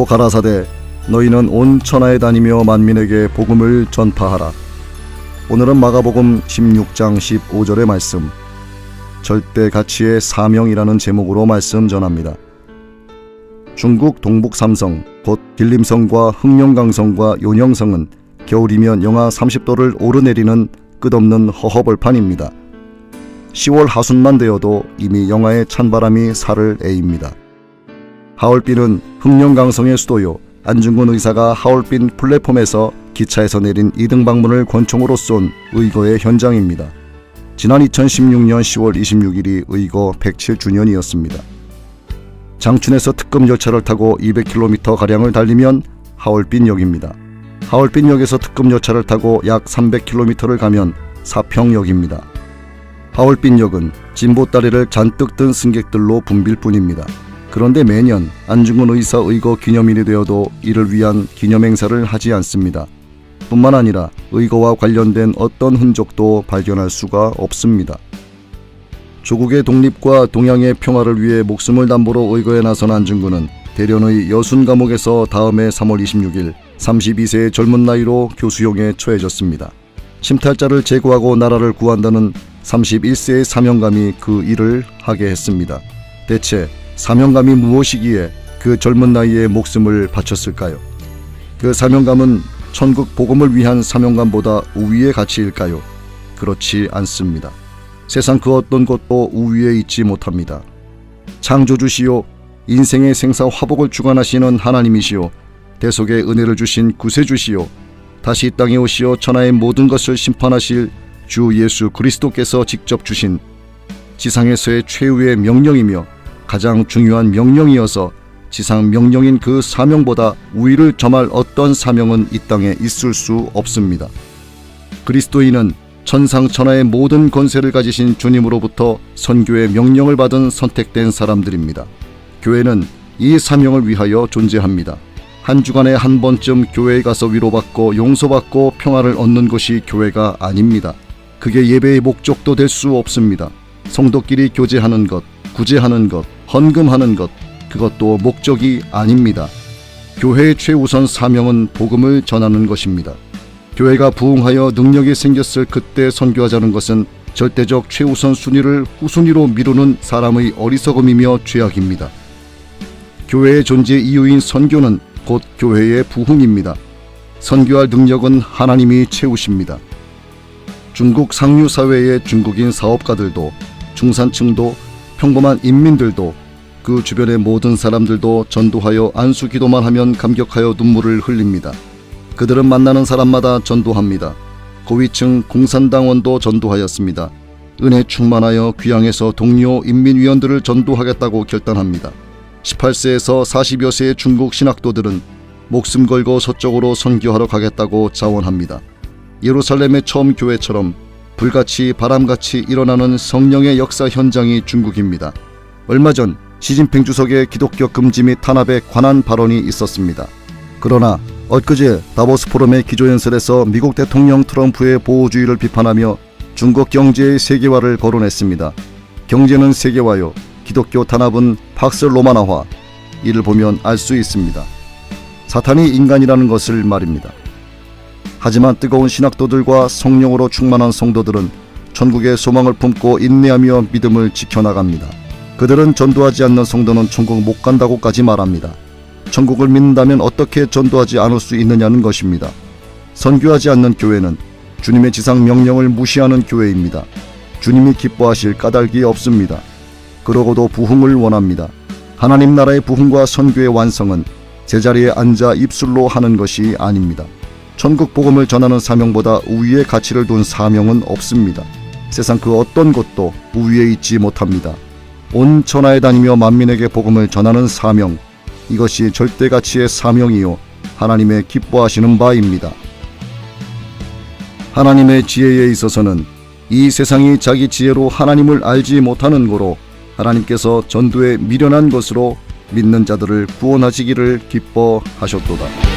가라사대 너희는 온 천하에 다니며 만민에게 복음을 전파하라. 오늘은 마가복음 16장 15절의 말씀, 절대 가치의 사명이라는 제목으로 말씀 전합니다. 중국 동북 삼성, 곧 길림성과 흑룡강성과 요녕성은 겨울이면 영하 30도를 오르내리는 끝없는 허허벌판입니다. 10월 하순만 되어도 이미 영하의 찬바람이 살을 에입니다. 하얼빈은 흑룡강성의 수도요, 안중근 의사가 하얼빈 플랫폼에서 기차에서 내린 이등방문을 권총으로 쏜 의거의 현장입니다. 지난 2016년 10월 26일이 의거 107주년이었습니다. 장춘에서 특급 열차를 타고 200km가량을 달리면 하얼빈역입니다. 하얼빈역에서 특급 열차를 타고 약 300km를 가면 사평역입니다. 하얼빈역은 진보다리를 잔뜩 든 승객들로 붐빌 뿐입니다. 그런데 매년 안중근 의사 의거 기념일이 되어도 이를 위한 기념행사를 하지 않습니다. 뿐만 아니라 의거와 관련된 어떤 흔적도 발견할 수가 없습니다. 조국의 독립과 동양의 평화를 위해 목숨을 담보로 의거에 나선 안중근은 대련의 여순 감옥에서 다음해 3월 26일 32세의 젊은 나이로 교수형에 처해졌습니다. 침탈자를 제거하고 나라를 구한다는 31세의 사명감이 그 일을 하게 했습니다. 대체 사명감이 무엇이기에 그 젊은 나이에 목숨을 바쳤을까요? 그 사명감은 천국 복음을 위한 사명감보다 우위의 가치일까요? 그렇지 않습니다. 세상 그 어떤 것도 우위에 있지 못합니다. 창조주시요, 인생의 생사 화복을 주관하시는 하나님이시요, 대속의 은혜를 주신 구세주시요, 다시 이 땅에 오시어 천하의 모든 것을 심판하실 주 예수 그리스도께서 직접 주신 지상에서의 최후의 명령이며 가장 중요한 명령이어서 지상 명령인 그 사명보다 우위를 점할 어떤 사명은 이 땅에 있을 수 없습니다. 그리스도인은 천상천하의 모든 권세를 가지신 주님으로부터 선교의 명령을 받은 선택된 사람들입니다. 교회는 이 사명을 위하여 존재합니다. 한 주간에 한 번쯤 교회에 가서 위로받고 용서받고 평화를 얻는 것이 교회가 아닙니다. 그게 예배의 목적도 될 수 없습니다. 성도끼리 교제하는 것, 구제하는 것, 헌금하는 것, 그것도 목적이 아닙니다. 교회의 최우선 사명은 복음을 전하는 것입니다. 교회가 부흥하여 능력이 생겼을 그때 선교하자는 것은 절대적 최우선 순위를 후순위로 미루는 사람의 어리석음이며 죄악입니다. 교회의 존재 이유인 선교는 곧 교회의 부흥입니다. 선교할 능력은 하나님이 채우십니다. 중국 상류사회의 중국인 사업가들도, 중산층도, 평범한 인민들도, 그 주변의 모든 사람들도 전도하여 안수기도만 하면 감격하여 눈물을 흘립니다. 그들은 만나는 사람마다 전도합니다. 고위층 공산당원도 전도하였습니다. 은혜 충만하여 귀양에서 동료 인민위원들을 전도하겠다고 결단합니다. 18세에서 40여 세의 중국 신학도들은 목숨 걸고 서쪽으로 선교하러 가겠다고 자원합니다. 예루살렘의 처음 교회처럼 불같이 바람같이 일어나는 성령의 역사 현장이 중국입니다. 얼마 전 시진핑 주석의 기독교 금지 및 탄압에 관한 발언이 있었습니다. 그러나 엊그제 다보스 포럼의 기조연설에서 미국 대통령 트럼프의 보호주의를 비판하며 중국 경제의 세계화를 거론했습니다. 경제는 세계화요, 기독교 탄압은 팍스 로마나화. 이를 보면 알 수 있습니다. 사탄이 인간이라는 것을 말입니다. 하지만 뜨거운 신학도들과 성령으로 충만한 성도들은 천국의 소망을 품고 인내하며 믿음을 지켜나갑니다. 그들은 전도하지 않는 성도는 천국 못 간다고까지 말합니다. 천국을 믿는다면 어떻게 전도하지 않을 수 있느냐는 것입니다. 선교하지 않는 교회는 주님의 지상 명령을 무시하는 교회입니다. 주님이 기뻐하실 까닭이 없습니다. 그러고도 부흥을 원합니다. 하나님 나라의 부흥과 선교의 완성은 제자리에 앉아 입술로 하는 것이 아닙니다. 천국 복음을 전하는 사명보다 우위의 가치를 둔 사명은 없습니다. 세상 그 어떤 것도 우위에 있지 못합니다. 온 천하에 다니며 만민에게 복음을 전하는 사명, 이것이 절대 가치의 사명이요, 하나님의 기뻐하시는 바입니다. 하나님의 지혜에 있어서는 이 세상이 자기 지혜로 하나님을 알지 못하는 고로 하나님께서 전도에 미련한 것으로 믿는 자들을 구원하시기를 기뻐하셨도다.